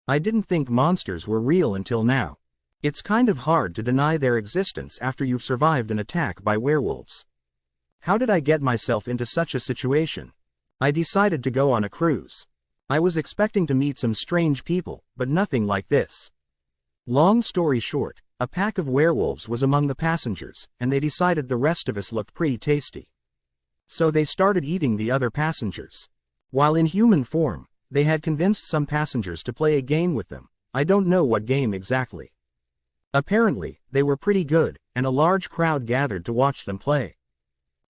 I didn't think monsters were real until now. It's kind of hard to deny their existence after you've survived an attack by werewolves. How did I get myself into such a situation? I decided to go on a cruise. I was expecting to meet some strange people, but nothing like this. Long story short, a pack of werewolves was among the passengers, and they decided the rest of us looked pretty tasty. So they started eating the other passengers. While in human form, they had convinced some passengers to play a game with them. I don't know what game exactly. Apparently, they were pretty good, and a large crowd gathered to watch them play.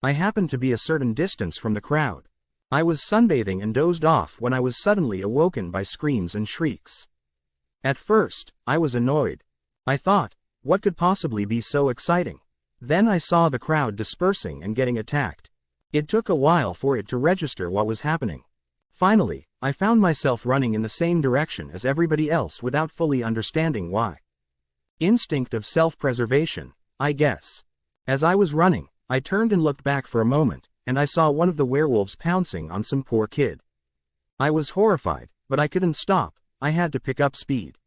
I happened to be a certain distance from the crowd. I was sunbathing and dozed off when I was suddenly awoken by screams and shrieks. At first, I was annoyed. I thought, what could possibly be so exciting? Then I saw the crowd dispersing and getting attacked. It took a while for it to register what was happening. Finally, I found myself running in the same direction as everybody else without fully understanding why. Instinct of self-preservation, I guess. As I was running, I turned and looked back for a moment, and I saw one of the werewolves pouncing on some poor kid. I was horrified, but I couldn't stop. I had to pick up speed.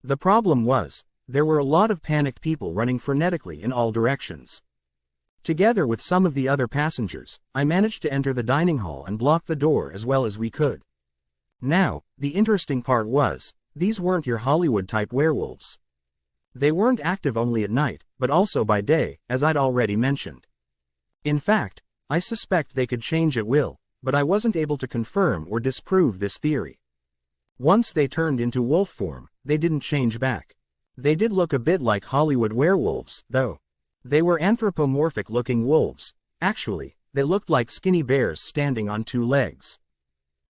The problem was, there were a lot of panicked people running frenetically in all directions. Together with some of the other passengers, I managed to enter the dining hall and block the door as well as we could. Now, the interesting part was, these weren't your Hollywood-type werewolves. They weren't active only at night, but also by day, as I'd already mentioned. In fact, I suspect they could change at will, but I wasn't able to confirm or disprove this theory. Once they turned into wolf form, they didn't change back. They did look a bit like Hollywood werewolves, though. They were anthropomorphic-looking wolves. Actually, they looked like skinny bears standing on two legs.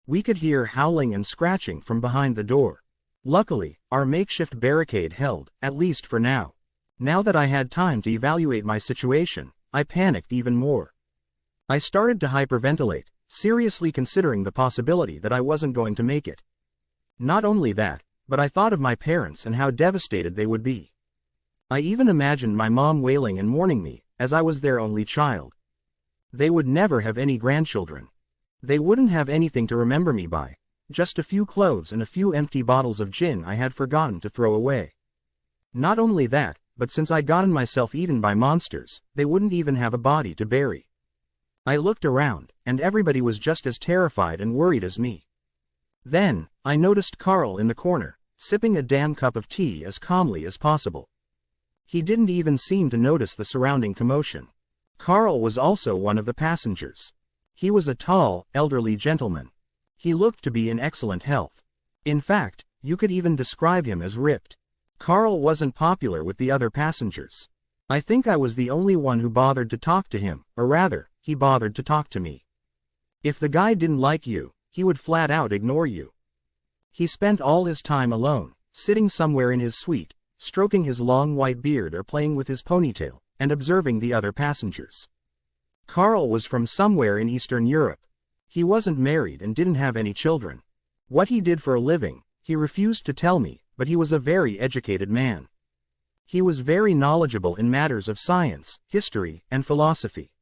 We could hear howling and scratching from behind the door. Luckily, our makeshift barricade held, at least for now. Now that I had time to evaluate my situation, I panicked even more. I started to hyperventilate, seriously considering the possibility that I wasn't going to make it. Not only that, but I thought of my parents and how devastated they would be. I even imagined my mom wailing and mourning me, as I was their only child. They would never have any grandchildren. They wouldn't have anything to remember me by. Just a few clothes and a few empty bottles of gin I had forgotten to throw away. Not only that, but since I'd gotten myself eaten by monsters, they wouldn't even have a body to bury. I looked around, and everybody was just as terrified and worried as me. Then, I noticed Carl in the corner, sipping a damn cup of tea as calmly as possible. He didn't even seem to notice the surrounding commotion. Carl was also one of the passengers. He was a tall, elderly gentleman. He looked to be in excellent health. In fact, you could even describe him as ripped. Carl wasn't popular with the other passengers. I think I was the only one who bothered to talk to him, or rather, he bothered to talk to me. If the guy didn't like you, he would flat out ignore you. He spent all his time alone, sitting somewhere in his suite, stroking his long white beard or playing with his ponytail, and observing the other passengers. Carl was from somewhere in Eastern Europe. He wasn't married and didn't have any children. What he did for a living, he refused to tell me, but he was a very educated man. He was very knowledgeable in matters of science, history, and philosophy.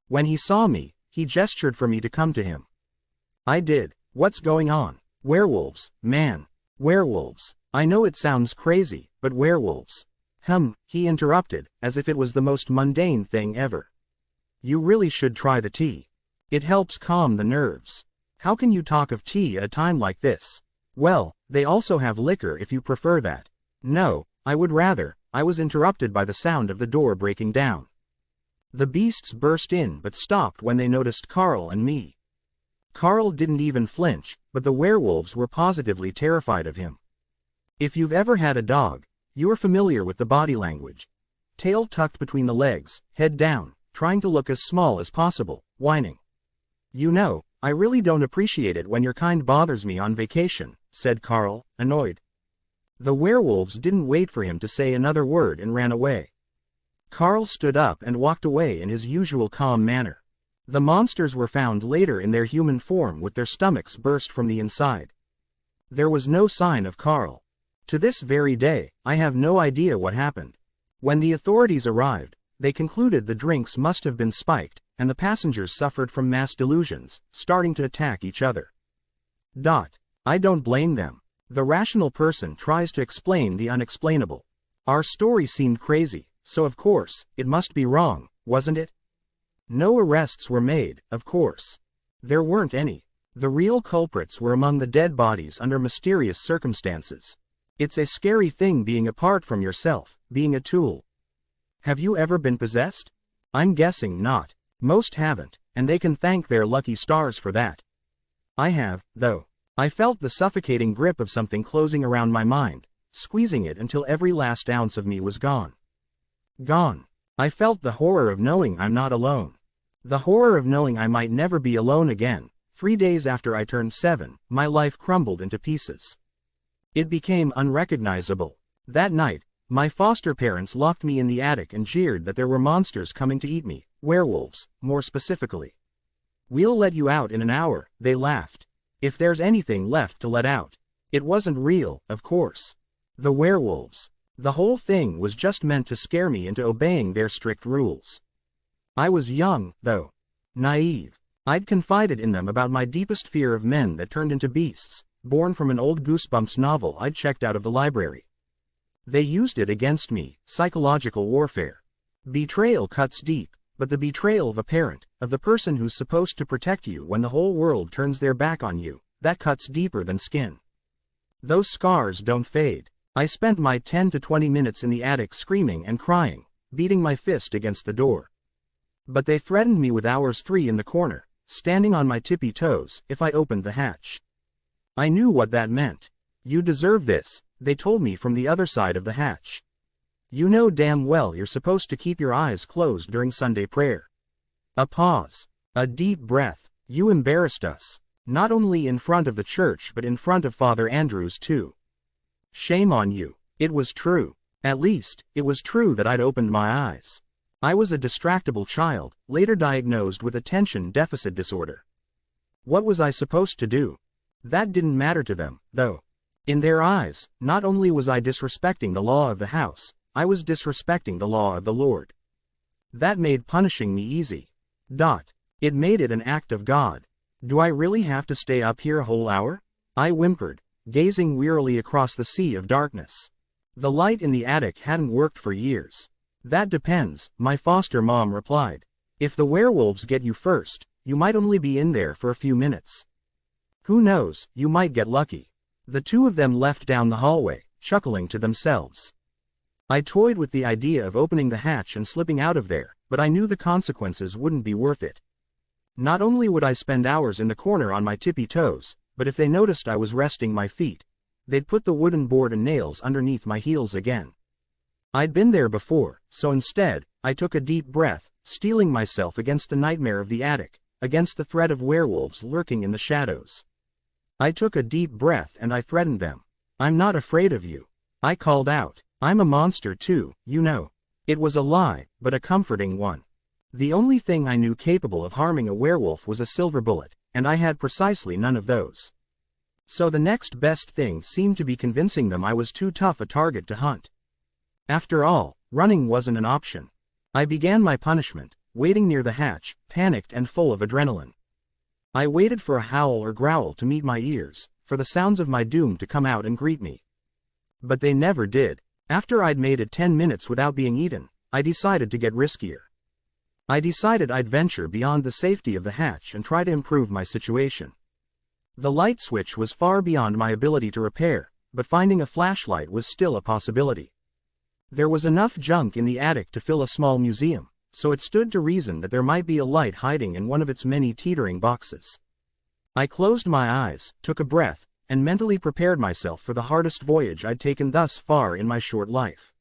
When he saw me, he gestured for me to come to him. I did. What's going on? Werewolves, man. Werewolves. I know it sounds crazy, but werewolves. He interrupted, as if it was the most mundane thing ever. You really should try the tea. It helps calm the nerves. How can you talk of tea at a time like this? Well, they also have liquor if you prefer that. No, I would rather. I was interrupted by the sound of the door breaking down. The beasts burst in but stopped when they noticed Carl and me. Carl didn't even flinch, but the werewolves were positively terrified of him. If you've ever had a dog, you are familiar with the body language. Tail tucked between the legs, head down, trying to look as small as possible, whining. You know, I really don't appreciate it when your kind bothers me on vacation, said Carl, annoyed. The werewolves didn't wait for him to say another word and ran away. Carl stood up and walked away in his usual calm manner. The monsters were found later in their human form with their stomachs burst from the inside. There was no sign of Carl. To this very day, I have no idea what happened. When the authorities arrived, they concluded the drinks must have been spiked, and the passengers suffered from mass delusions, starting to attack each other. I don't blame them. The rational person tries to explain the unexplainable. Our story seemed crazy, so of course, it must be wrong, wasn't it? No arrests were made, of course. There weren't any. The real culprits were among the dead bodies under mysterious circumstances. It's a scary thing being apart from yourself, being a tool. Have you ever been possessed? I'm guessing not. Most haven't, and they can thank their lucky stars for that. I have, though. I felt the suffocating grip of something closing around my mind, squeezing it until every last ounce of me was gone. Gone. I felt the horror of knowing I'm not alone. The horror of knowing I might never be alone again. 3 days after I turned 7, my life crumbled into pieces. It became unrecognizable. That night, my foster parents locked me in the attic and jeered that there were monsters coming to eat me, werewolves, more specifically. "We'll let you out in an hour," they laughed. If there's anything left to let out. It wasn't real, of course. The werewolves. The whole thing was just meant to scare me into obeying their strict rules. I was young, though. Naive. I'd confided in them about my deepest fear of men that turned into beasts, born from an old Goosebumps novel I'd checked out of the library. They used it against me, psychological warfare. Betrayal cuts deep, but the betrayal of a parent, of the person who's supposed to protect you when the whole world turns their back on you, that cuts deeper than skin. Those scars don't fade. I spent my 10 to 20 minutes in the attic screaming and crying, beating my fist against the door. But they threatened me with hours 3 in the corner, standing on my tippy toes, if I opened the hatch. I knew what that meant. "You deserve this," they told me from the other side of the hatch. "You know damn well you're supposed to keep your eyes closed during Sunday prayer." A pause. A deep breath. "You embarrassed us. Not only in front of the church but in front of Father Andrews too. Shame on you." It was true. At least, it was true that I'd opened my eyes. I was a distractible child, later diagnosed with attention deficit disorder. What was I supposed to do? That didn't matter to them, though. In their eyes, not only was I disrespecting the law of the house, I was disrespecting the law of the Lord. That made punishing me easy. It made it an act of God. "Do I really have to stay up here a whole hour?" I whimpered, gazing wearily across the sea of darkness. The light in the attic hadn't worked for years. "That depends," my foster mom replied. "If the werewolves get you first, you might only be in there for a few minutes. Who knows, you might get lucky." The two of them left down the hallway, chuckling to themselves. I toyed with the idea of opening the hatch and slipping out of there, but I knew the consequences wouldn't be worth it. Not only would I spend hours in the corner on my tippy toes, but if they noticed I was resting my feet, they'd put the wooden board and nails underneath my heels again. I'd been there before, so instead, I took a deep breath, steeling myself against the nightmare of the attic, against the threat of werewolves lurking in the shadows. I took a deep breath and I threatened them. "I'm not afraid of you," I called out. "I'm a monster too, you know." It was a lie, but a comforting one. The only thing I knew capable of harming a werewolf was a silver bullet, and I had precisely none of those. So the next best thing seemed to be convincing them I was too tough a target to hunt. After all, running wasn't an option. I began my punishment, waiting near the hatch, panicked and full of adrenaline. I waited for a howl or growl to meet my ears, for the sounds of my doom to come out and greet me. But they never did. After I'd made it 10 minutes without being eaten, I decided to get riskier. I decided I'd venture beyond the safety of the hatch and try to improve my situation. The light switch was far beyond my ability to repair, but finding a flashlight was still a possibility. There was enough junk in the attic to fill a small museum, so it stood to reason that there might be a light hiding in one of its many teetering boxes. I closed my eyes, took a breath, and mentally prepared myself for the hardest voyage I'd taken thus far in my short life.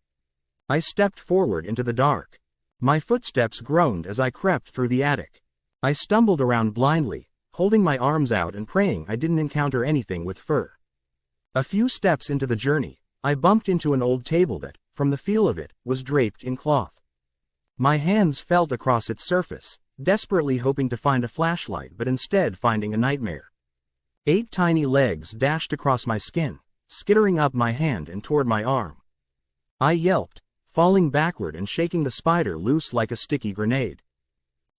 I stepped forward into the dark. My footsteps groaned as I crept through the attic. I stumbled around blindly, holding my arms out and praying I didn't encounter anything with fur. A few steps into the journey, I bumped into an old table that, from the feel of it, was draped in cloth. My hands felt across its surface, desperately hoping to find a flashlight but instead finding a nightmare. 8 tiny legs dashed across my skin, skittering up my hand and toward my arm. I yelped, falling backward and shaking the spider loose like a sticky grenade.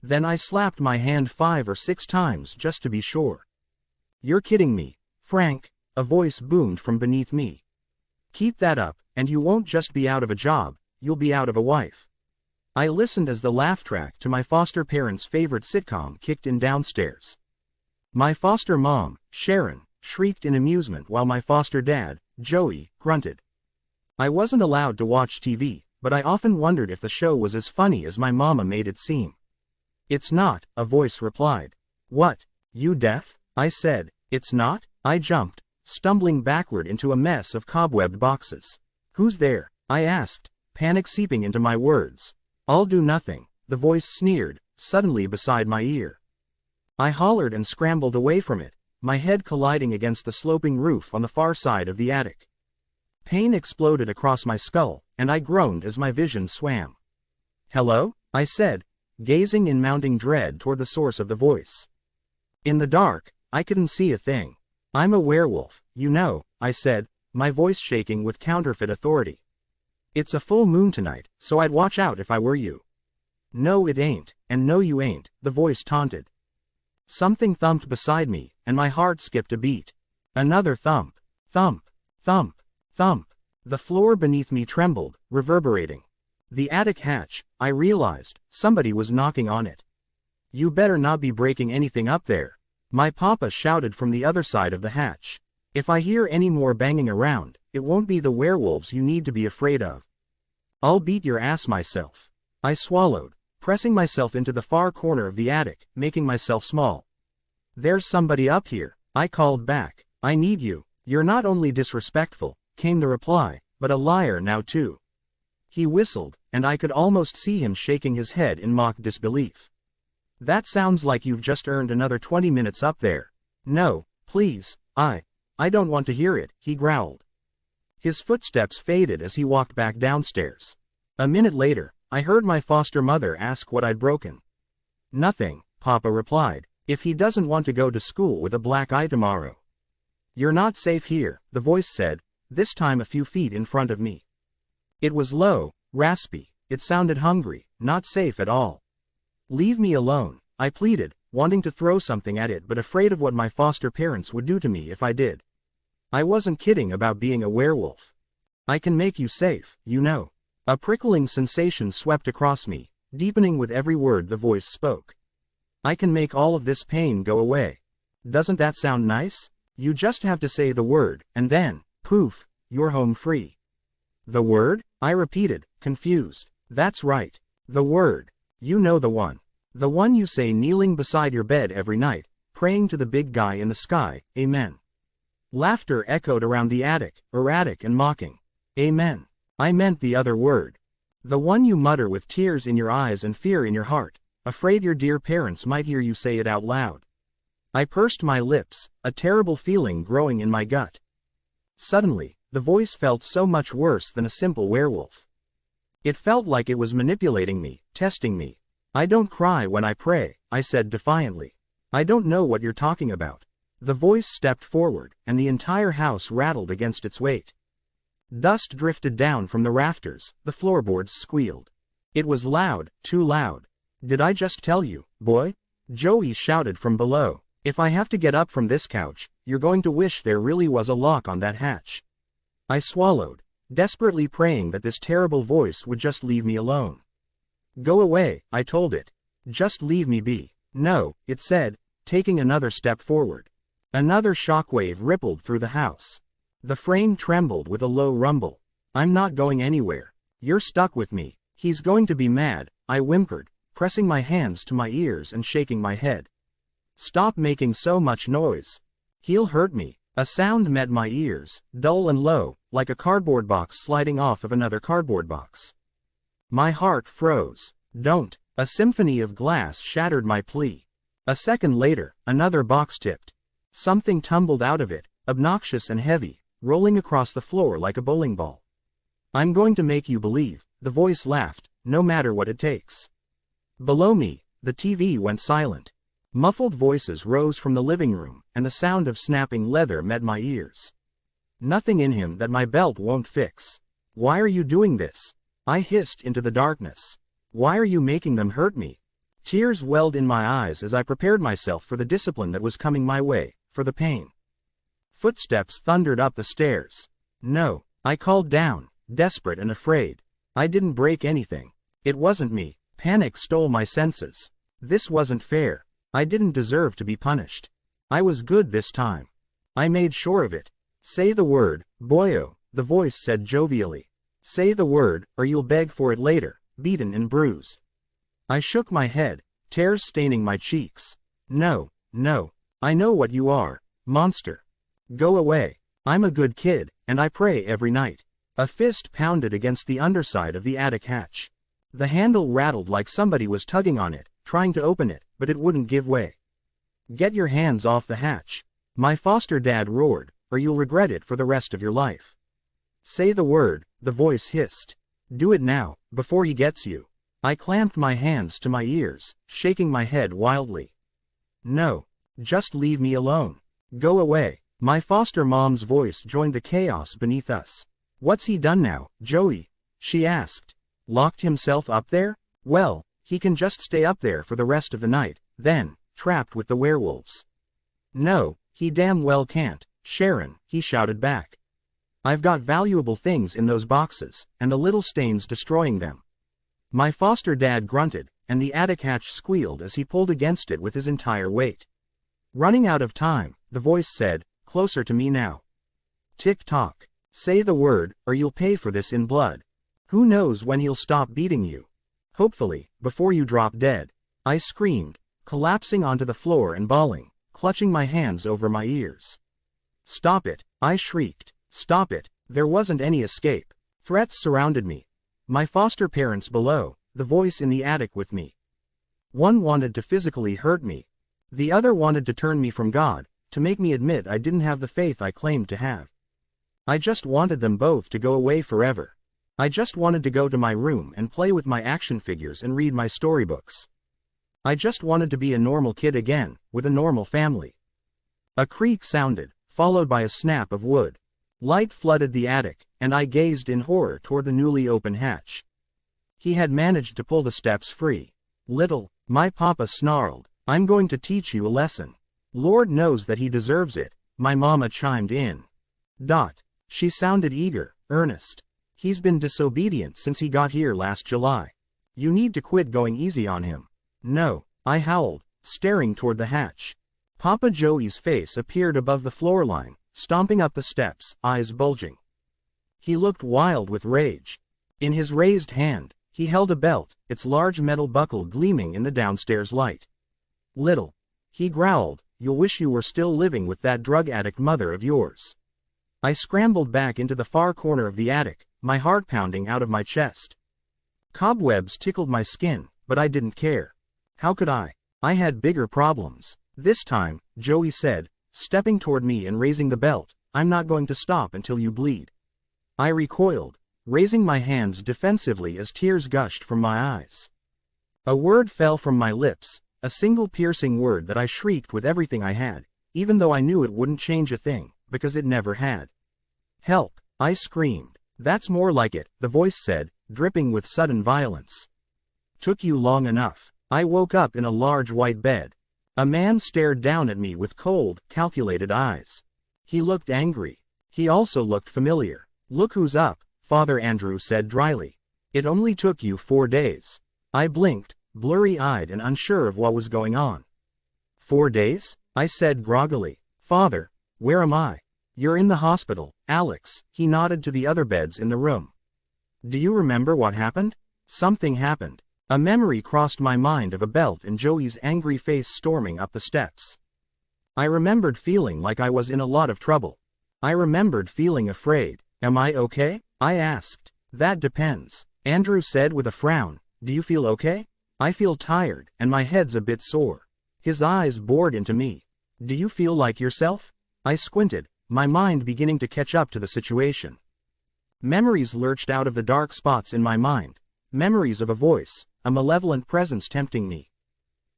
Then I slapped my hand 5 or 6 times just to be sure. "You're kidding me, Frank," a voice boomed from beneath me. "Keep that up, and you won't just be out of a job, you'll be out of a wife." I listened as the laugh track to my foster parents' favorite sitcom kicked in downstairs. My foster mom, Sharon, shrieked in amusement while my foster dad, Joey, grunted. I wasn't allowed to watch TV, but I often wondered if the show was as funny as my mama made it seem. "It's not," a voice replied. "What, you deaf?" I said. "It's not?" I jumped, stumbling backward into a mess of cobwebbed boxes. "Who's there?" I asked, panic seeping into my words. "I'll do nothing," the voice sneered, suddenly beside my ear. I hollered and scrambled away from it, my head colliding against the sloping roof on the far side of the attic. Pain exploded across my skull, and I groaned as my vision swam. "Hello?" I said, gazing in mounting dread toward the source of the voice. In the dark, I couldn't see a thing. "I'm a werewolf, you know," I said, my voice shaking with counterfeit authority. "It's a full moon tonight, so I'd watch out if I were you." "No it ain't, and no you ain't," the voice taunted. Something thumped beside me, and my heart skipped a beat. Another thump. Thump. Thump. Thump. The floor beneath me trembled, reverberating. The attic hatch, I realized, somebody was knocking on it. "You better not be breaking anything up there," my papa shouted from the other side of the hatch. "If I hear any more banging around, it won't be the werewolves you need to be afraid of. I'll beat your ass myself." I swallowed, pressing myself into the far corner of the attic, making myself small. "There's somebody up here," I called back. "I need you." "You're not only disrespectful," came the reply, "but a liar now too." He whistled, and I could almost see him shaking his head in mock disbelief. "That sounds like you've just earned another 20 minutes up there." "No, please, I don't want to hear it," he growled. His footsteps faded as he walked back downstairs. A minute later, I heard my foster mother ask what I'd broken. "Nothing," Papa replied, "if he doesn't want to go to school with a black eye tomorrow." "You're not safe here," the voice said, this time a few feet in front of me. It was low, raspy, it sounded hungry, not safe at all. "Leave me alone," I pleaded, wanting to throw something at it but afraid of what my foster parents would do to me if I did. I wasn't kidding about being a werewolf. "I can make you safe, you know." A prickling sensation swept across me, deepening with every word the voice spoke. "I can make all of this pain go away. Doesn't that sound nice? You just have to say the word, and then, poof, you're home free." "The word?" I repeated, confused. "That's right. The word. You know the one. The one you say kneeling beside your bed every night, praying to the big guy in the sky, amen." Laughter echoed around the attic, erratic and mocking. "Amen. I meant the other word. The one you mutter with tears in your eyes and fear in your heart, afraid your dear parents might hear you say it out loud." I pursed my lips, a terrible feeling growing in my gut. Suddenly, the voice felt so much worse than a simple werewolf. It felt like it was manipulating me, testing me. "I don't cry when I pray," I said defiantly. "I don't know what you're talking about." The voice stepped forward, and the entire house rattled against its weight. Dust drifted down from the rafters, the floorboards squealed. It was loud, too loud. "Did I just tell you, boy?" Joey shouted from below. "If I have to get up from this couch, you're going to wish there really was a lock on that hatch." I swallowed, desperately praying that this terrible voice would just leave me alone. "Go away," I told it. "Just leave me be." "No," it said, taking another step forward. Another shockwave rippled through the house. The frame trembled with a low rumble. "I'm not going anywhere. You're stuck with me." "He's going to be mad," I whimpered, pressing my hands to my ears and shaking my head. "Stop making so much noise. He'll hurt me." A sound met my ears, dull and low, like a cardboard box sliding off of another cardboard box. My heart froze. "Don't." A symphony of glass shattered my plea. A second later, another box tipped. Something tumbled out of it, obnoxious and heavy, rolling across the floor like a bowling ball. "I'm going to make you believe," the voice laughed, "no matter what it takes." Below me, the TV went silent. Muffled voices rose from the living room, and the sound of snapping leather met my ears. "Nothing in him that my belt won't fix." "Why are you doing this?" I hissed into the darkness. "Why are you making them hurt me?" Tears welled in my eyes as I prepared myself for the discipline that was coming my way, for the pain. Footsteps thundered up the stairs. No, I called down, desperate and afraid. I didn't break anything. It wasn't me. Panic stole my senses. This wasn't fair. I didn't deserve to be punished. I was good this time. I made sure of it. Say the word, boyo, the voice said jovially. Say the word, or you'll beg for it later, beaten and bruised. I shook my head, tears staining my cheeks. No, no, I know what you are, monster. Go away. I'm a good kid, and I pray every night. A fist pounded against the underside of the attic hatch. The handle rattled like somebody was tugging on it, trying to open it, but it wouldn't give way. Get your hands off the hatch. My foster dad roared, or you'll regret it for the rest of your life. Say the word, the voice hissed. Do it now, before he gets you. I clamped my hands to my ears, shaking my head wildly. No, just leave me alone. Go away. My foster mom's voice joined the chaos beneath us. What's he done now, Joey? She asked. Locked himself up there? Well, he can just stay up there for the rest of the night, then, trapped with the werewolves. No, he damn well can't, Sharon, he shouted back. I've got valuable things in those boxes, and the little stain's destroying them. My foster dad grunted, and the attic hatch squealed as he pulled against it with his entire weight. Running out of time, the voice said, closer to me now. Tick-tock. Say the word, or you'll pay for this in blood. Who knows when he'll stop beating you? Hopefully, before you drop dead. I screamed, collapsing onto the floor and bawling, clutching my hands over my ears. Stop it, I shrieked. Stop it. There wasn't any escape. Threats surrounded me. My foster parents below, the voice in the attic with me. One wanted to physically hurt me. The other wanted to turn me from God, to make me admit I didn't have the faith I claimed to have. I just wanted them both to go away forever. I just wanted to go to my room and play with my action figures and read my storybooks. I just wanted to be a normal kid again, with a normal family. A creak sounded, followed by a snap of wood. Light flooded the attic, and I gazed in horror toward the newly open hatch. He had managed to pull the steps free. Little, my papa snarled, I'm going to teach you a lesson. Lord knows that he deserves it, my mama chimed in. She sounded eager, earnest. He's been disobedient since he got here last July. You need to quit going easy on him. No, I howled, staring toward the hatch. Papa Joey's face appeared above the floor line, stomping up the steps, eyes bulging. He looked wild with rage. In his raised hand, he held a belt, its large metal buckle gleaming in the downstairs light. Little, he growled, you'll wish you were still living with that drug addict mother of yours. I scrambled back into the far corner of the attic, my heart pounding out of my chest. Cobwebs tickled my skin, but I didn't care. How could I? I had bigger problems. This time, Joey said, stepping toward me and raising the belt, I'm not going to stop until you bleed. I recoiled, raising my hands defensively as tears gushed from my eyes. A word fell from my lips, a single piercing word that I shrieked with everything I had, even though I knew it wouldn't change a thing, because it never had. Help, I screamed. That's more like it, the voice said, dripping with sudden violence. Took you long enough. I woke up in a large white bed. A man stared down at me with cold, calculated eyes. He looked angry. He also looked familiar. Look who's up, Father Andrew said dryly. It only took you 4 days. I blinked, blurry-eyed and unsure of what was going on. 4 days? I said groggily. Father, where am I? You're in the hospital, Alex, he nodded to the other beds in the room. Do you remember what happened? Something happened. A memory crossed my mind of a belt and Joey's angry face storming up the steps. I remembered feeling like I was in a lot of trouble. I remembered feeling afraid. Am I okay? I asked. That depends, Andrew said with a frown. Do you feel okay? I feel tired, and my head's a bit sore. His eyes bored into me. Do you feel like yourself? I squinted, my mind beginning to catch up to the situation. Memories lurched out of the dark spots in my mind. Memories of a voice, a malevolent presence tempting me.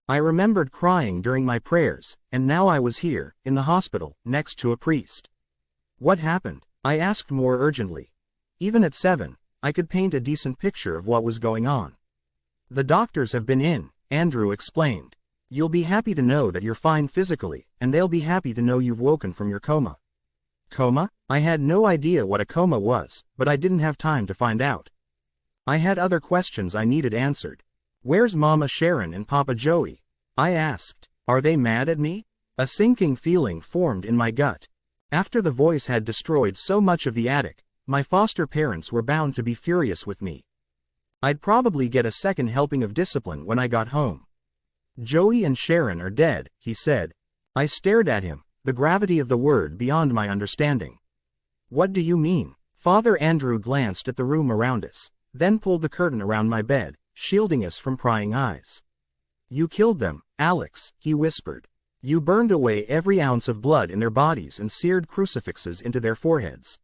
I remembered crying during my prayers, and now I was here, in the hospital, next to a priest. What happened? I asked more urgently. Even at 7, I could paint a decent picture of what was going on. The doctors have been in, Andrew explained. You'll be happy to know that you're fine physically, and they'll be happy to know you've woken from your coma. Coma? I had no idea what a coma was, but I didn't have time to find out. I had other questions I needed answered. Where's Mama Sharon and Papa Joey? I asked. Are they mad at me? A sinking feeling formed in my gut. After the voice had destroyed so much of the attic, my foster parents were bound to be furious with me. I'd probably get a second helping of discipline when I got home. Joey and Sharon are dead, he said. I stared at him, the gravity of the word beyond my understanding. What do you mean? Father Andrew glanced at the room around us, then pulled the curtain around my bed, shielding us from prying eyes. You killed them, Alex, he whispered. You burned away every ounce of blood in their bodies and seared crucifixes into their foreheads.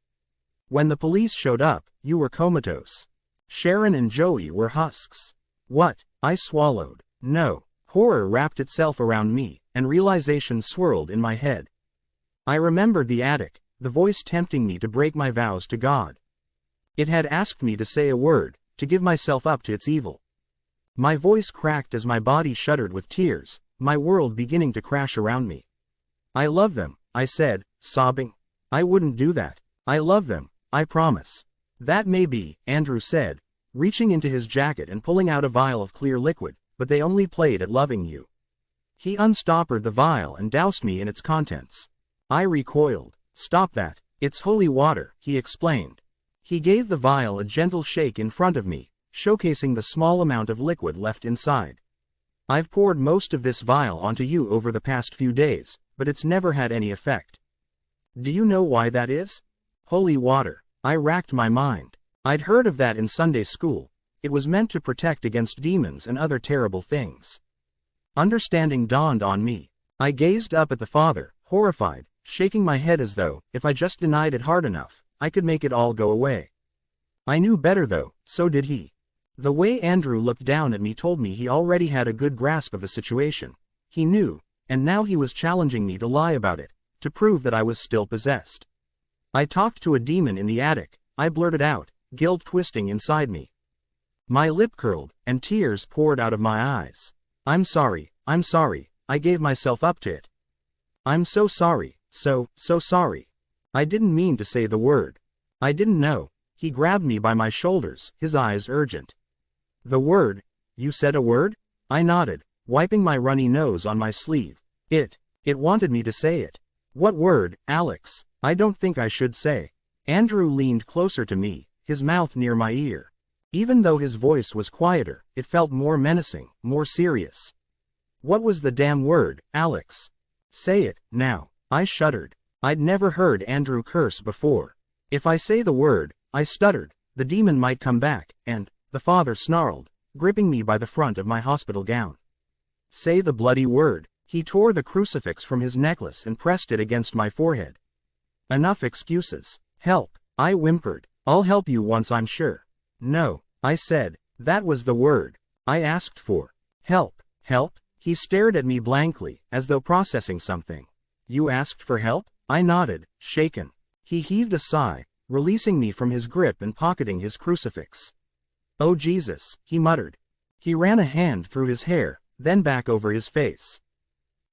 When the police showed up, you were comatose. Sharon and Joey were husks. What? I swallowed. No. Horror wrapped itself around me, and realization swirled in my head. I remembered the attic, the voice tempting me to break my vows to God. It had asked me to say a word, to give myself up to its evil. My voice cracked as my body shuddered with tears, my world beginning to crash around me. I love them, I said, sobbing. I wouldn't do that. I love them, I promise. That may be, Andrew said, reaching into his jacket and pulling out a vial of clear liquid, but they only played at loving you. He unstoppered the vial and doused me in its contents. I recoiled. Stop that. It's holy water, he explained. He gave the vial a gentle shake in front of me, showcasing the small amount of liquid left inside. I've poured most of this vial onto you over the past few days, but it's never had any effect. Do you know why that is? Holy water. I racked my mind. I'd heard of that in Sunday school. It was meant to protect against demons and other terrible things. Understanding dawned on me. I gazed up at the father, horrified, shaking my head as though, if I just denied it hard enough, I could make it all go away. I knew better though, so did he. The way Andrew looked down at me told me he already had a good grasp of the situation. He knew, and now he was challenging me to lie about it, to prove that I was still possessed. I talked to a demon in the attic, I blurted out, guilt twisting inside me. My lip curled, and tears poured out of my eyes. I'm sorry, I gave myself up to it. I'm so sorry, so sorry. I didn't mean to say the word. I didn't know. He grabbed me by my shoulders, his eyes urgent. The word? You said a word? I nodded, wiping my runny nose on my sleeve. It wanted me to say it. What word, Alex? I don't think I should say. Andrew leaned closer to me, his mouth near my ear. Even though his voice was quieter, it felt more menacing, more serious. What was the damn word, Alex? Say it, now. I shuddered. I'd never heard Andrew curse before. If I say the word, I stuttered, the demon might come back, and, the father snarled, gripping me by the front of my hospital gown. Say the bloody word. He tore the crucifix from his necklace and pressed it against my forehead. Enough excuses. Help, I whimpered. I'll help you once I'm sure. No, I said, that was the word. I asked for help. Help? He stared at me blankly, as though processing something. You asked for help? I nodded, shaken. He heaved a sigh, releasing me from his grip and pocketing his crucifix. Oh Jesus, he muttered. He ran a hand through his hair, then back over his face.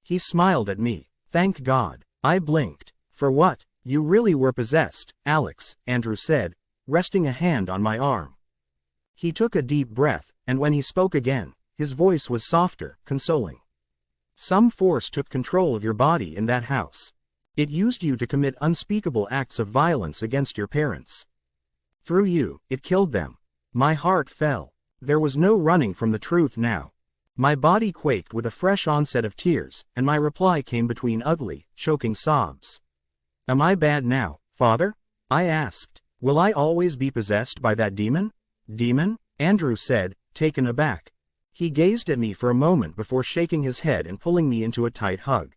He smiled at me. Thank God. I blinked. For what? You really were possessed, Alex, Andrew said, resting a hand on my arm. He took a deep breath, and when he spoke again, his voice was softer, consoling. Some force took control of your body in that house. It used you to commit unspeakable acts of violence against your parents. Through you, it killed them. My heart fell. There was no running from the truth now. My body quaked with a fresh onset of tears, and my reply came between ugly, choking sobs. Am I bad now, Father? I asked. Will I always be possessed by that demon? Demon? Andrew said, taken aback. He gazed at me for a moment before shaking his head and pulling me into a tight hug.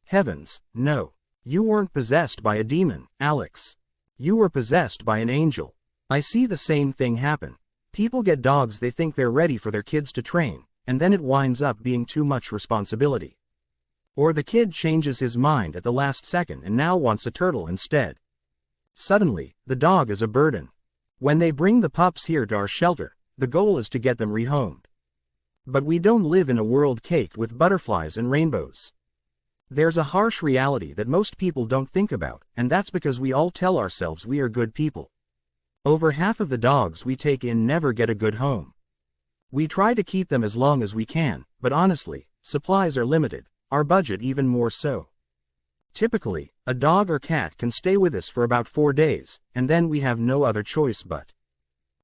Heavens, no. You weren't possessed by a demon, Alex. You were possessed by an angel. I see the same thing happen. People get dogs they think they're ready for their kids to train, and then it winds up being too much responsibility. Or the kid changes his mind at the last second and now wants a turtle instead. Suddenly, the dog is a burden. When they bring the pups here to our shelter, the goal is to get them rehomed. But we don't live in a world caked with butterflies and rainbows. There's a harsh reality that most people don't think about, and that's because we all tell ourselves we are good people. Over half of the dogs we take in never get a good home. We try to keep them as long as we can, but honestly, supplies are limited, our budget even more so. Typically, a dog or cat can stay with us for about 4 days, and then we have no other choice but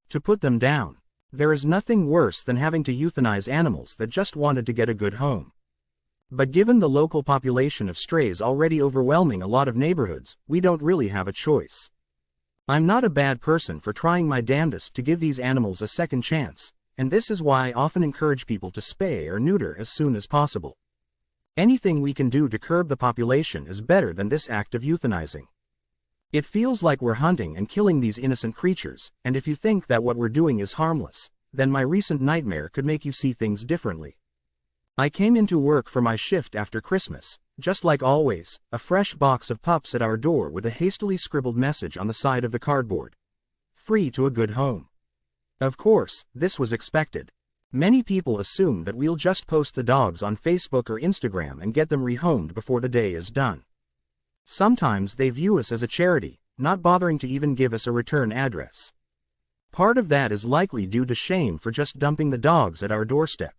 to put them down. There is nothing worse than having to euthanize animals that just wanted to get a good home. But given the local population of strays already overwhelming a lot of neighborhoods, we don't really have a choice. I'm not a bad person for trying my damnedest to give these animals a second chance, and this is why I often encourage people to spay or neuter as soon as possible. Anything we can do to curb the population is better than this act of euthanizing. It feels like we're hunting and killing these innocent creatures, and if you think that what we're doing is harmless, then my recent nightmare could make you see things differently. I came into work for my shift after Christmas, just like always, a fresh box of pups at our door with a hastily scribbled message on the side of the cardboard. Free to a good home. Of course, this was expected. Many people assume that we'll just post the dogs on Facebook or Instagram and get them rehomed before the day is done. Sometimes they view us as a charity, not bothering to even give us a return address. Part of that is likely due to shame for just dumping the dogs at our doorstep.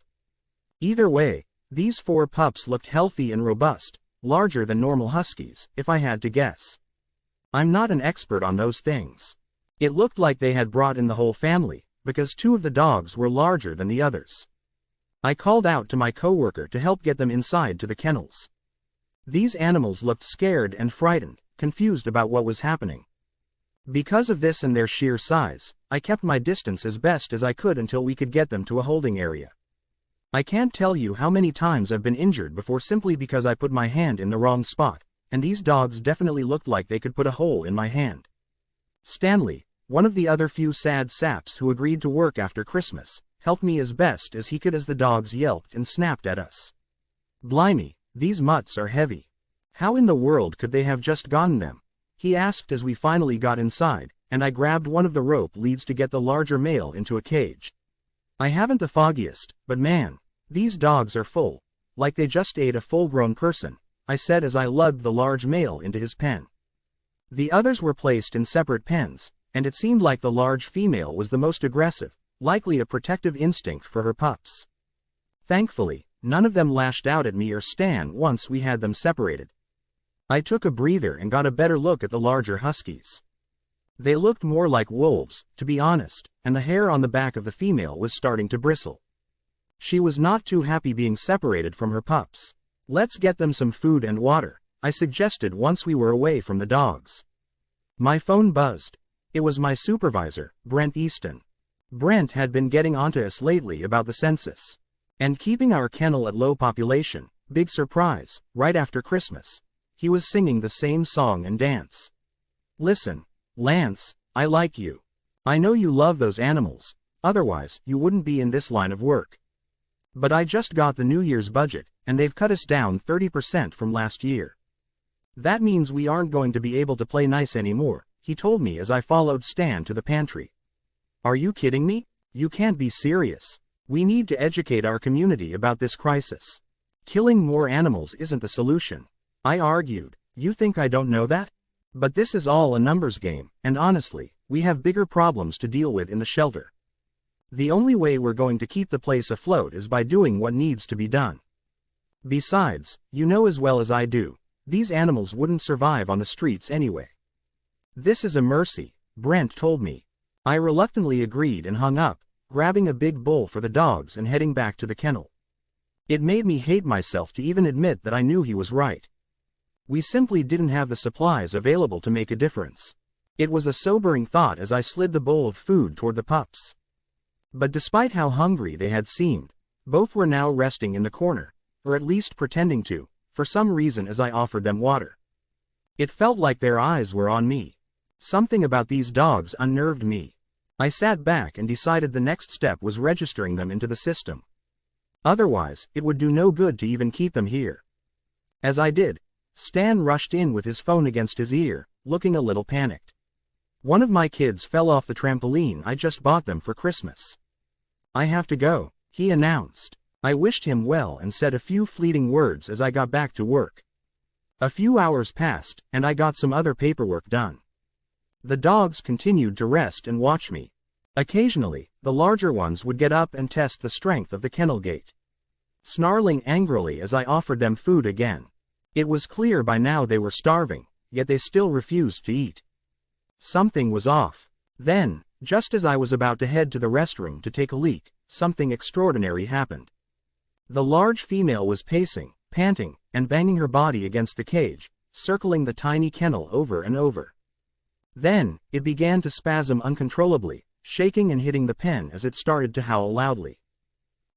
Either way, these 4 pups looked healthy and robust, larger than normal huskies, if I had to guess. I'm not an expert on those things. It looked like they had brought in the whole family, because 2 of the dogs were larger than the others. I called out to my coworker to help get them inside to the kennels. These animals looked scared and frightened, confused about what was happening. Because of this and their sheer size, I kept my distance as best as I could until we could get them to a holding area. I can't tell you how many times I've been injured before simply because I put my hand in the wrong spot, and these dogs definitely looked like they could put a hole in my hand. Stanley, one of the other few sad saps who agreed to work after Christmas, helped me as best as he could as the dogs yelped and snapped at us. Blimey, these mutts are heavy. How in the world could they have just gotten them? He asked as we finally got inside, and I grabbed one of the rope leads to get the larger male into a cage. I haven't the foggiest, but man, these dogs are full, like they just ate a full-grown person, I said as I lugged the large male into his pen. The others were placed in separate pens, and it seemed like the large female was the most aggressive, likely a protective instinct for her pups. Thankfully, none of them lashed out at me or Stan once we had them separated. I took a breather and got a better look at the larger huskies. They looked more like wolves, to be honest, and the hair on the back of the female was starting to bristle. She was not too happy being separated from her pups. Let's get them some food and water, I suggested once we were away from the dogs. My phone buzzed. It was my supervisor, Brent Easton. Brent had been getting onto us lately about the census and keeping our kennel at low population. Big surprise, right after Christmas. He was singing the same song and dance. Listen, Lance, I like you. I know you love those animals, otherwise you wouldn't be in this line of work. But I just got the New Year's budget, and they've cut us down 30% from last year. That means we aren't going to be able to play nice anymore, he told me as I followed Stan to the pantry. Are you kidding me? You can't be serious. We need to educate our community about this crisis. Killing more animals isn't the solution, I argued. You think I don't know that? But this is all a numbers game, and honestly, we have bigger problems to deal with in the shelter. The only way we're going to keep the place afloat is by doing what needs to be done. Besides, you know as well as I do, these animals wouldn't survive on the streets anyway. This is a mercy, Brent told me. I reluctantly agreed and hung up, grabbing a big bowl for the dogs and heading back to the kennel. It made me hate myself to even admit that I knew he was right. We simply didn't have the supplies available to make a difference. It was a sobering thought as I slid the bowl of food toward the pups. But despite how hungry they had seemed, both were now resting in the corner, or at least pretending to, for some reason as I offered them water. It felt like their eyes were on me. Something about these dogs unnerved me. I sat back and decided the next step was registering them into the system. Otherwise, it would do no good to even keep them here. As I did, Stan rushed in with his phone against his ear, looking a little panicked. One of my kids fell off the trampoline I just bought them for Christmas. I have to go, he announced. I wished him well and said a few fleeting words as I got back to work. A few hours passed, and I got some other paperwork done. The dogs continued to rest and watch me. Occasionally, the larger ones would get up and test the strength of the kennel gate, snarling angrily as I offered them food again. It was clear by now they were starving, yet they still refused to eat. Something was off. Then, just as I was about to head to the restroom to take a leak, something extraordinary happened. The large female was pacing, panting, and banging her body against the cage, circling the tiny kennel over and over. Then, it began to spasm uncontrollably, shaking and hitting the pen as it started to howl loudly.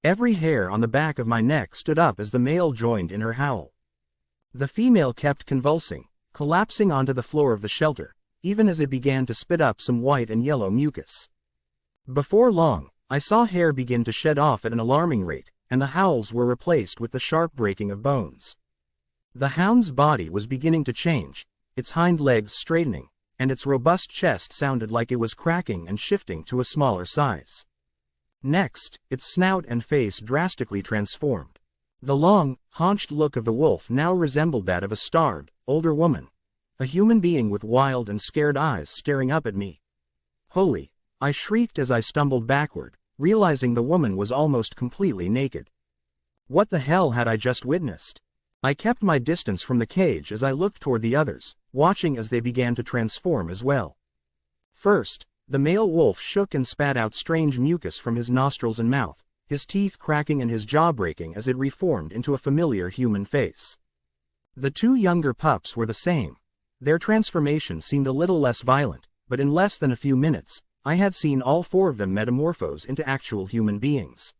Every hair on the back of my neck stood up as the male joined in her howl. The female kept convulsing, collapsing onto the floor of the shelter, even as it began to spit up some white and yellow mucus. Before long, I saw hair begin to shed off at an alarming rate, and the howls were replaced with the sharp breaking of bones. The hound's body was beginning to change, its hind legs straightening, and its robust chest sounded like it was cracking and shifting to a smaller size. Next, its snout and face drastically transformed. The long, haunched look of the wolf now resembled that of a starved, older woman, a human being with wild and scared eyes staring up at me. Holy! I shrieked as I stumbled backward, realizing the woman was almost completely naked. What the hell had I just witnessed? I kept my distance from the cage as I looked toward the others, watching as they began to transform as well. First, the male wolf shook and spat out strange mucus from his nostrils and mouth, his teeth cracking and his jaw breaking as it reformed into a familiar human face. The two younger pups were the same. Their transformation seemed a little less violent, but in less than a few minutes, I had seen all four of them metamorphose into actual human beings.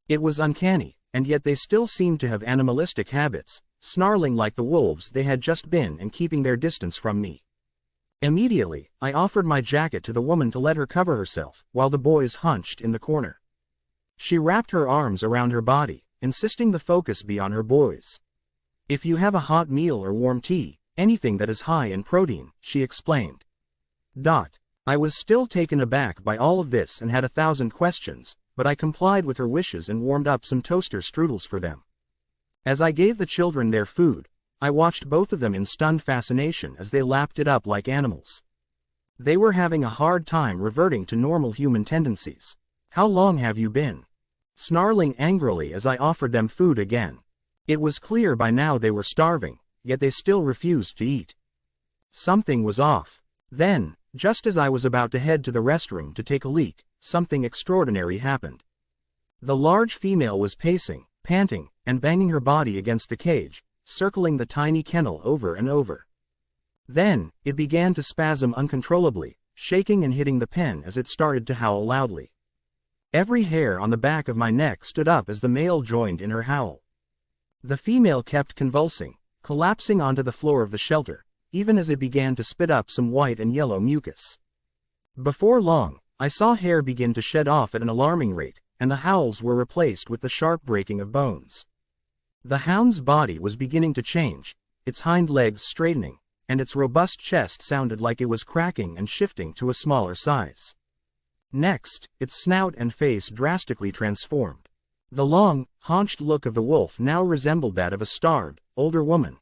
It was uncanny, and yet they still seemed to have animalistic habits, snarling like the wolves they had just been and keeping their distance from me. Immediately, I offered my jacket to the woman to let her cover herself, while the boys hunched in the corner. She wrapped her arms around her body, insisting the focus be on her boys. If you have a hot meal or warm tea, anything that is high in protein, she explained. I was still taken aback by all of this and had 1,000 questions, but I complied with her wishes and warmed up some toaster strudels for them. As I gave the children their food, I watched both of them in stunned fascination as they lapped it up like animals. They were having a hard time reverting to normal human tendencies. How long have you been? Snarling angrily as I offered them food again. It was clear by now they were starving, yet they still refused to eat. Something was off. Then, just as I was about to head to the restroom to take a leak, something extraordinary happened. The large female was pacing, panting, and banging her body against the cage, circling the tiny kennel over and over. Then, it began to spasm uncontrollably, shaking and hitting the pen as it started to howl loudly. Every hair on the back of my neck stood up as the male joined in her howl. The female kept convulsing, collapsing onto the floor of the shelter, even as it began to spit up some white and yellow mucus. Before long, I saw hair begin to shed off at an alarming rate, and the howls were replaced with the sharp breaking of bones. The hound's body was beginning to change, its hind legs straightening, and its robust chest sounded like it was cracking and shifting to a smaller size. Next, its snout and face drastically transformed. The long, haunched look of the wolf now resembled that of a starved, older woman,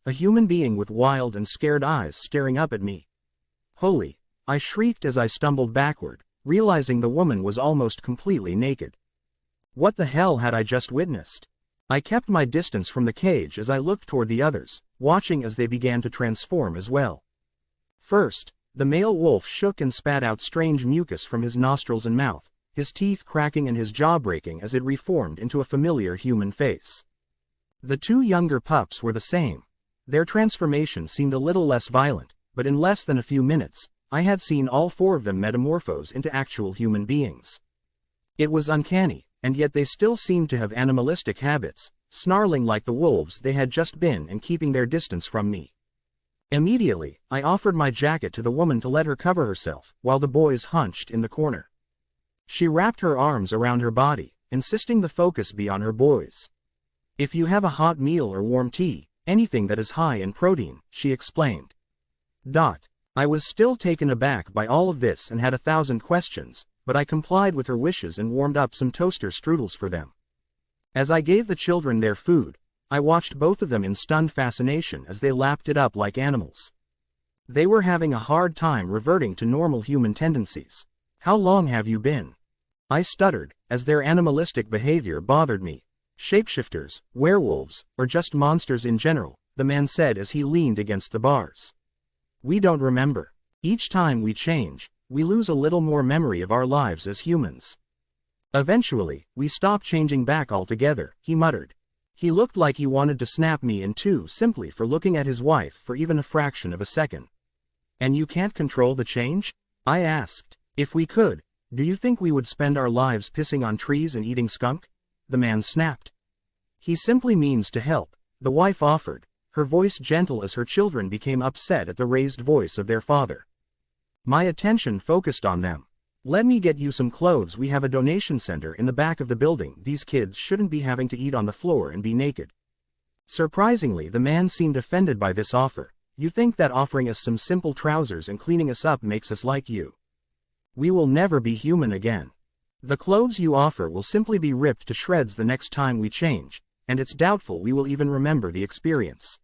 a human being with wild and scared eyes staring up at me. Holy! I shrieked as I stumbled backward, realizing the woman was almost completely naked. What the hell had I just witnessed? I kept my distance from the cage as I looked toward the others, watching as they began to transform as well. First, the male wolf shook and spat out strange mucus from his nostrils and mouth, his teeth cracking and his jaw breaking as it reformed into a familiar human face. The two younger pups were the same. Their transformation seemed a little less violent, but in less than a few minutes, I had seen all four of them metamorphose into actual human beings. It was uncanny, and yet they still seemed to have animalistic habits, snarling like the wolves they had just been and keeping their distance from me. Immediately, I offered my jacket to the woman to let her cover herself, while the boys hunched in the corner. She wrapped her arms around her body, insisting the focus be on her boys. If you have a hot meal or warm tea, anything that is high in protein, she explained. I was still taken aback by all of this and had 1,000 questions, but I complied with her wishes and warmed up some toaster strudels for them. As I gave the children their food, I watched both of them in stunned fascination as they lapped it up like animals. They were having a hard time reverting to normal human tendencies. How long have you been? I stuttered, as their animalistic behavior bothered me. Shapeshifters, werewolves, or just monsters in general, the man said as he leaned against the bars. We don't remember. Each time we change, we lose a little more memory of our lives as humans. Eventually, we stop changing back altogether, he muttered. He looked like he wanted to snap me in two simply for looking at his wife for even a fraction of a second. And you can't control the change? I asked. If we could, do you think we would spend our lives pissing on trees and eating skunk? The man snapped. He simply means to help, the wife offered, her voice gentle as her children became upset at the raised voice of their father. My attention focused on them. Let me get you some clothes. We have a donation center in the back of the building. These kids shouldn't be having to eat on the floor and be naked. Surprisingly, the man seemed offended by this offer. You think that offering us some simple trousers and cleaning us up makes us like you? We will never be human again. The clothes you offer will simply be ripped to shreds the next time we change, and it's doubtful we will even remember the experience.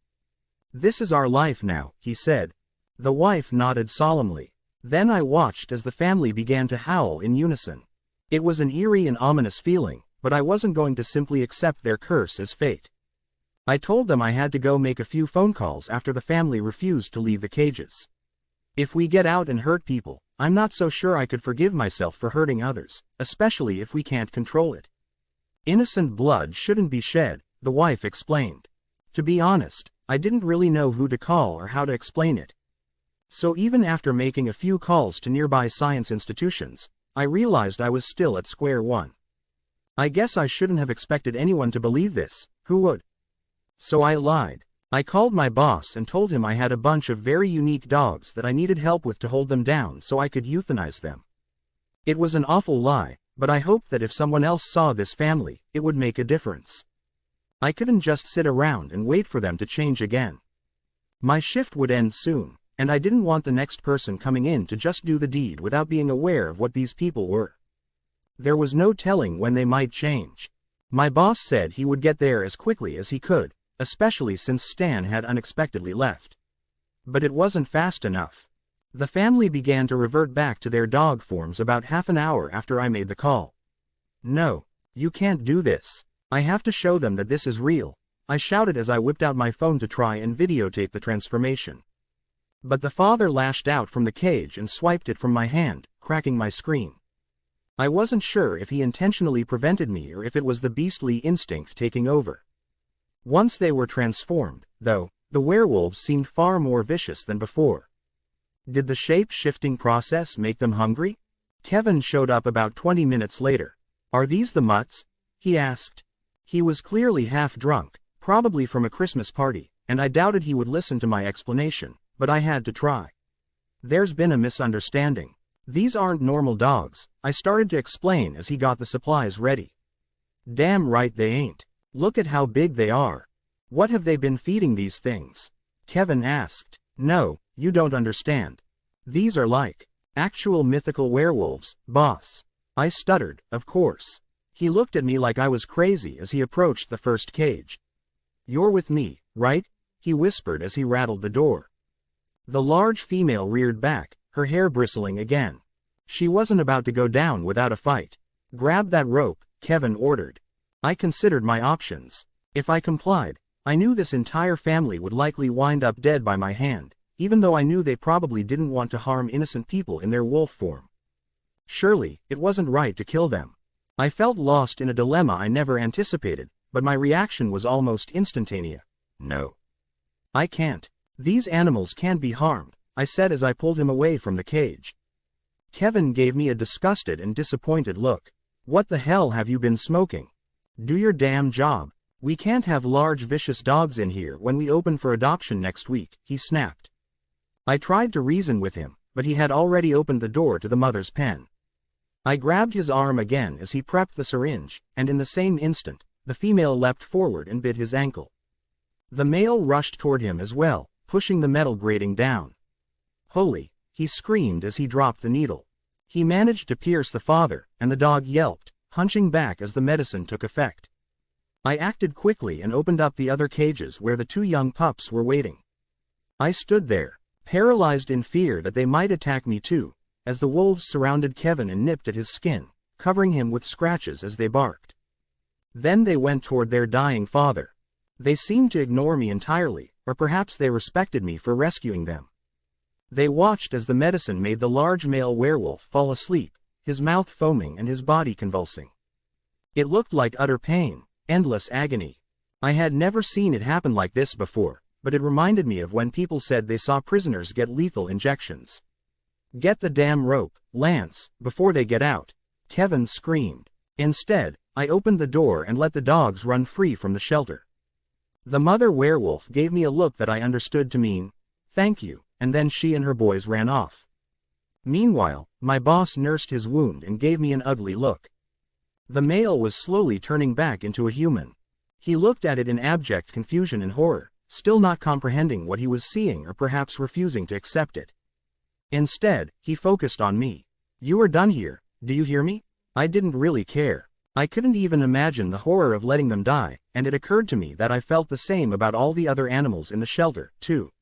This is our life now, he said. The wife nodded solemnly. Then I watched as the family began to howl in unison. It was an eerie and ominous feeling, but I wasn't going to simply accept their curse as fate. I told them I had to go make a few phone calls after the family refused to leave the cages. If we get out and hurt people, I'm not so sure I could forgive myself for hurting others, especially if we can't control it. Innocent blood shouldn't be shed, the wife explained. To be honest, I didn't really know who to call or how to explain it. So even after making a few calls to nearby science institutions, I realized I was still at square one. I guess I shouldn't have expected anyone to believe this, who would? So I lied. I called my boss and told him I had a bunch of very unique dogs that I needed help with to hold them down so I could euthanize them. It was an awful lie, but I hoped that if someone else saw this family, it would make a difference. I couldn't just sit around and wait for them to change again. My shift would end soon, and I didn't want the next person coming in to just do the deed without being aware of what these people were. There was no telling when they might change. My boss said he would get there as quickly as he could, especially since Stan had unexpectedly left. But it wasn't fast enough. The family began to revert back to their dog forms about half an hour after I made the call. No, you can't do this. I have to show them that this is real, I shouted as I whipped out my phone to try and videotape the transformation. But the father lashed out from the cage and swiped it from my hand, cracking my screen. I wasn't sure if he intentionally prevented me or if it was the beastly instinct taking over. Once they were transformed, though, the werewolves seemed far more vicious than before. Did the shape-shifting process make them hungry? Kevin showed up about 20 minutes later. Are these the mutts? He asked. He was clearly half drunk, probably from a Christmas party, and I doubted he would listen to my explanation, but I had to try. There's been a misunderstanding. These aren't normal dogs, I started to explain as he got the supplies ready. Damn right they ain't. Look at how big they are. What have they been feeding these things? Kevin asked. No, you don't understand. These are like actual mythical werewolves, boss. I stuttered, of course. He looked at me like I was crazy as he approached the first cage. You're with me, right? He whispered as he rattled the door. The large female reared back, her hair bristling again. She wasn't about to go down without a fight. Grab that rope, Kevin ordered. I considered my options. If I complied, I knew this entire family would likely wind up dead by my hand, even though I knew they probably didn't want to harm innocent people in their wolf form. Surely, it wasn't right to kill them. I felt lost in a dilemma I never anticipated, but my reaction was almost instantaneous. No. I can't. These animals can't be harmed, I said as I pulled him away from the cage. Kevin gave me a disgusted and disappointed look. What the hell have you been smoking? Do your damn job. We can't have large vicious dogs in here when we open for adoption next week, he snapped. I tried to reason with him, but he had already opened the door to the mother's pen. I grabbed his arm again as he prepped the syringe, and in the same instant, the female leapt forward and bit his ankle. The male rushed toward him as well, pushing the metal grating down. Holy, he screamed as he dropped the needle. He managed to pierce the father, and the dog yelped, hunching back as the medicine took effect. I acted quickly and opened up the other cages where the 2 young pups were waiting. I stood there, paralyzed in fear that they might attack me too, as the wolves surrounded Kevin and nipped at his skin, covering him with scratches as they barked. Then they went toward their dying father. They seemed to ignore me entirely, or perhaps they respected me for rescuing them. They watched as the medicine made the large male werewolf fall asleep, his mouth foaming and his body convulsing. It looked like utter pain, endless agony. I had never seen it happen like this before, but it reminded me of when people said they saw prisoners get lethal injections. "Get the damn rope, Lance, before they get out," Kevin screamed. Instead, I opened the door and let the dogs run free from the shelter. The mother werewolf gave me a look that I understood to mean, "Thank you," and then she and her boys ran off. Meanwhile, my boss nursed his wound and gave me an ugly look. The male was slowly turning back into a human. He looked at it in abject confusion and horror, still not comprehending what he was seeing or perhaps refusing to accept it. Instead, he focused on me. "You are done here, do you hear me?" I didn't really care. I couldn't even imagine the horror of letting them die, and it occurred to me that I felt the same about all the other animals in the shelter, too.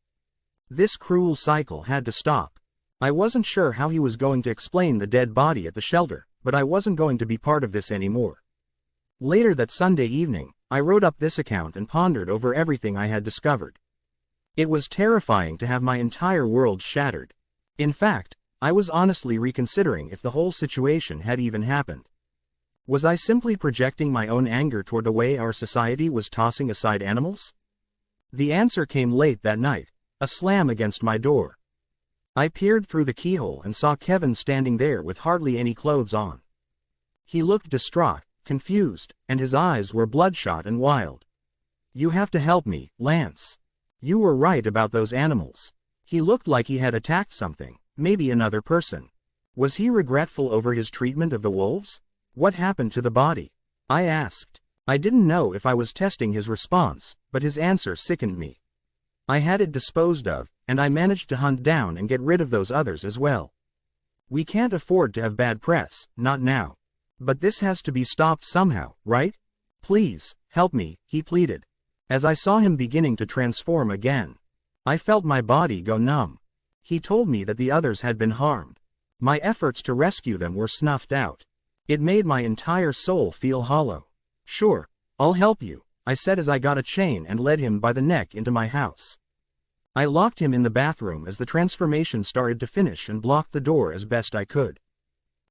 This cruel cycle had to stop. I wasn't sure how he was going to explain the dead body at the shelter, but I wasn't going to be part of this anymore. Later that Sunday evening, I wrote up this account and pondered over everything I had discovered. It was terrifying to have my entire world shattered. In fact, I was honestly reconsidering if the whole situation had even happened. Was I simply projecting my own anger toward the way our society was tossing aside animals? The answer came late that night, a slam against my door. I peered through the keyhole and saw Kevin standing there with hardly any clothes on. He looked distraught, confused, and his eyes were bloodshot and wild. "You have to help me, Lance. You were right about those animals." He looked like he had attacked something, maybe another person. Was he regretful over his treatment of the wolves? What happened to the body? I asked. I didn't know if I was testing his response, but his answer sickened me. I had it disposed of, and I managed to hunt down and get rid of those others as well. We can't afford to have bad press, not now. But this has to be stopped somehow, right? Please, help me, he pleaded. As I saw him beginning to transform again, I felt my body go numb. He told me that the others had been harmed. My efforts to rescue them were snuffed out. It made my entire soul feel hollow. "Sure, I'll help you," I said as I got a chain and led him by the neck into my house. I locked him in the bathroom as the transformation started to finish and blocked the door as best I could.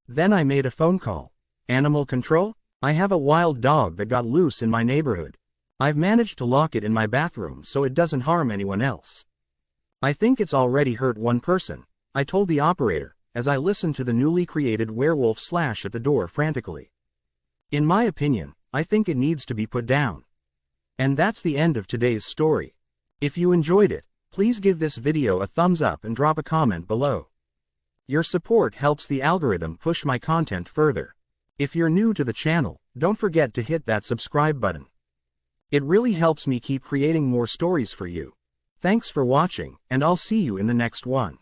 Then I made a phone call. "Animal control? I have a wild dog that got loose in my neighborhood. I've managed to lock it in my bathroom so it doesn't harm anyone else. I think it's already hurt one person," I told the operator, as I listened to the newly created werewolf slash at the door frantically. "In my opinion, I think it needs to be put down." And that's the end of today's story. If you enjoyed it, please give this video a thumbs up and drop a comment below. Your support helps the algorithm push my content further. If you're new to the channel, don't forget to hit that subscribe button. It really helps me keep creating more stories for you. Thanks for watching, and I'll see you in the next one.